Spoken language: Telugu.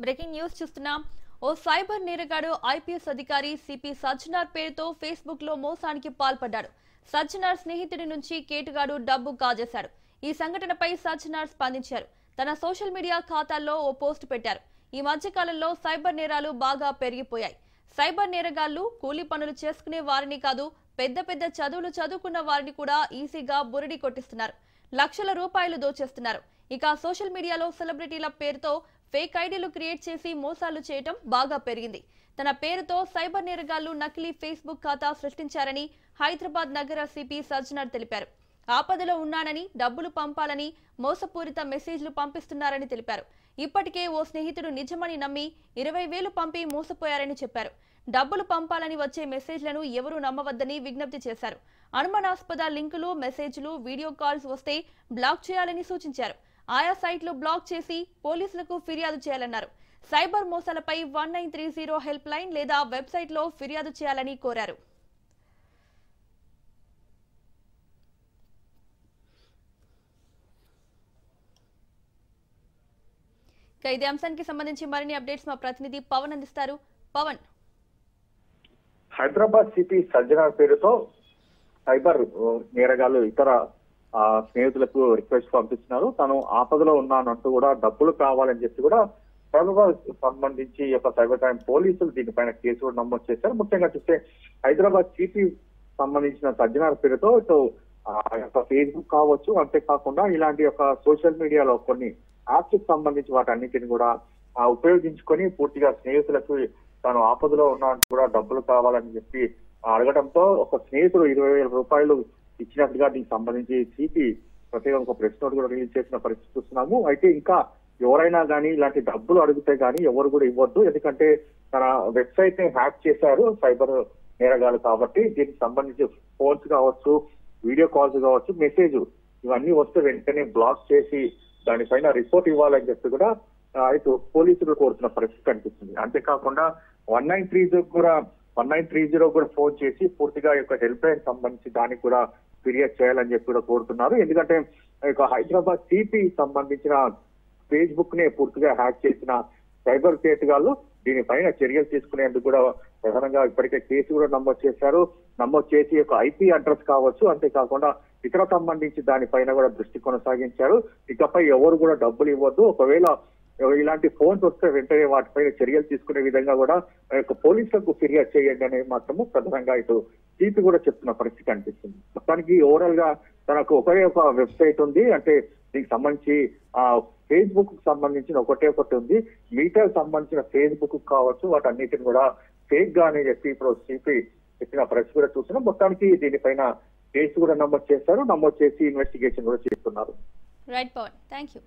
బ్రేకింగ్ న్యూస్ చూస్తున్నాం. ఓ సైబర్ నేరగాడు ఐపీఎస్ అధికారి సిపి సజ్జనార్ పేరుతో ఫేస్బుక్ లో మోసానికి పాల్పడ్డాడు. సజ్జనార్ స్నేహితుడి నుంచి కేటుగాడు డబ్బు కాజేశాడు. ఈ సంఘటనపై సజ్జనార్ స్పందించారు. తన సోషల్ మీడియా ఖాతాల్లో ఓ పోస్ట్ పెట్టారు. ఈ మధ్య కాలంలో సైబర్ నేరాలు బాగా పెరిగిపోయాయి. సైబర్ నేరగాళ్లు కూలీ పనులు చేసుకునే వారిని కాదు, పెద్ద పెద్ద చదువులు చదువుకున్న వారిని కూడా ఈజీగా బురిడి కొట్టిస్తున్నారు. లక్షల రూపాయలు దోచేస్తున్నారు. ఇక సోషల్ మీడియాలో సెలబ్రిటీల పేరుతో ఫేక్ ఐడీలు క్రియేట్ చేసి మోసాలు చేయటం బాగా పెరిగింది. తన పేరుతో సైబర్ నేరగాళ్లు నకిలీ ఫేస్బుక్ ఖాతా సృష్టించారని హైదరాబాద్ నగర సిపి సజ్జనార్ తెలిపారు. ఆపదలో ఉన్నానని, డబ్బులు పంపాలని మోసపూరిత మెసేజ్లు పంపిస్తున్నారని తెలిపారు. ఇప్పటికే ఓ స్నేహితుడు నిజమని నమ్మి 20,000 పంపి మోసపోయారని చెప్పారు. డబ్బులు పంపాలని వచ్చే మెసేజ్లను ఎవరూ నమ్మవద్దని విజ్ఞప్తి చేశారు. అనుమానాస్పద లింకులు, మెసేజ్లు, వీడియో కాల్స్ వస్తే బ్లాక్ చేయాలని సూచించారు. ఆయా సైట్లు బ్లాక్ చేసి పోలీసులకు ఫిర్యాదు చేయాలన్నారు. సైబర్ మోసాలపై 1930 హెల్ప్ లైన్ లేదా వెబ్సైట్లో ఫిర్యాదు చేయాలని కోరారు. ఇదే అంశానికి సంబంధించి మరిన్ని అప్డేట్స్ మా ప్రతినిధి పవన్ అందిస్తారు. పవన్, హైదరాబాద్ సిపి సజ్జనార్ పేరుతో సైబర్ నేరగాళ్లు ఇతర స్నేహితులకు రిక్వెస్ట్ పంపిస్తున్నారు. తను ఆపదలో ఉన్నానంటూ కూడా డబ్బులు కావాలని చెప్పి కూడా సంబంధించి ఒక సైబర్ క్రైమ్ పోలీసులు దీనిపైన కేసు కూడా నమోదు చేశారు. ముఖ్యంగా చూస్తే హైదరాబాద్ సిపి సంబంధించిన సజ్జనార్ పేరుతో ఇటు ఫేస్బుక్ కావచ్చు, అంతేకాకుండా ఇలాంటి ఒక సోషల్ మీడియాలో కొన్ని యాప్స్ కి సంబంధించి వాటన్నిటిని కూడా ఉపయోగించుకొని పూర్తిగా స్నేహితులకు తాను ఆపదలో ఉన్నాను కూడా డబ్బులు కావాలని చెప్పి అడగడంతో ఒక స్నేహితుడు 20,000 రూపాయలు ఇచ్చినట్టుగా దీనికి సంబంధించి సిపి ప్రత్యేకంగా ఒక ప్రెస్ నోట్ కూడా రిలీజ్ చేసిన పరిస్థితి చూస్తున్నాము. అయితే ఇంకా ఎవరైనా కానీ ఇలాంటి డబ్బులు అడిగితే కానీ ఎవరు కూడా ఇవ్వద్దు, ఎందుకంటే తన వెబ్సైట్ ని హ్యాక్ చేశారు సైబర్ నేరగాలు. కాబట్టి దీనికి సంబంధించి ఫోన్స్ కావచ్చు, వీడియో కాల్స్ కావచ్చు, మెసేజ్ ఇవన్నీ వస్తే వెంటనే బ్లాక్ చేసి దానిపైన రిపోర్ట్ ఇవ్వాలని చెప్పి కూడా ఇటు పోలీసులు కోరుతున్న పరిస్థితి కనిపిస్తుంది. అంతేకాకుండా 1930 కూడా ఫోన్ చేసి పూర్తిగా యొక్క హెల్ప్ లైన్ సంబంధించి దానికి కూడా ఫిర్యాదు చేయాలని చెప్పి కూడా కోరుతున్నారు. ఎందుకంటే హైదరాబాద్ సిపి సంబంధించిన ఫేస్బుక్ నే పూర్తిగా హ్యాక్ చేసిన సైబర్ కేటుగాళ్లు దీనిపైన చర్యలు తీసుకునేందుకు కూడా ప్రధానంగా ఇప్పటికే కేసు కూడా నమోదు చేశారు. నమోదు చేసి ఒక ఐపీ అడ్రస్ కావచ్చు, అంతేకాకుండా ఇతర సంబంధించి దానిపైన కూడా దృష్టి కొనసాగించారు. ఇకపై ఎవరు కూడా డబ్బులు ఇవ్వద్దు, ఒకవేళ ఇలాంటి ఫోన్స్ వస్తే వెంటనే వాటిపైన చర్యలు తీసుకునే విధంగా కూడా పోలీసులకు ఫిర్యాదు చేయండి అనేది మాత్రము ప్రధానంగా ఇటు సిపి కూడా చెప్తున్న పరిస్థితి కనిపిస్తుంది. మొత్తానికి ఓవరాల్ గా తనకు ఒకే ఒక వెబ్సైట్ ఉంది, అంటే దీనికి సంబంధించి ఫేస్బుక్ కు సంబంధించిన ఒకటి ఉంది, మిగతా సంబంధించిన ఫేస్బుక్ కావచ్చు వాటన్నిటిని కూడా ఫేక్ గా అని చెప్పి ఇప్పుడు సిపి చెప్పిన పరిస్థితి కూడా చూస్తున్నాం. మొత్తానికి దీనిపైన కేసు కూడా నమోదు చేశారు. నమోదు చేసి ఇన్వెస్టిగేషన్ కూడా చేస్తున్నారు. Right Pawan, thank you.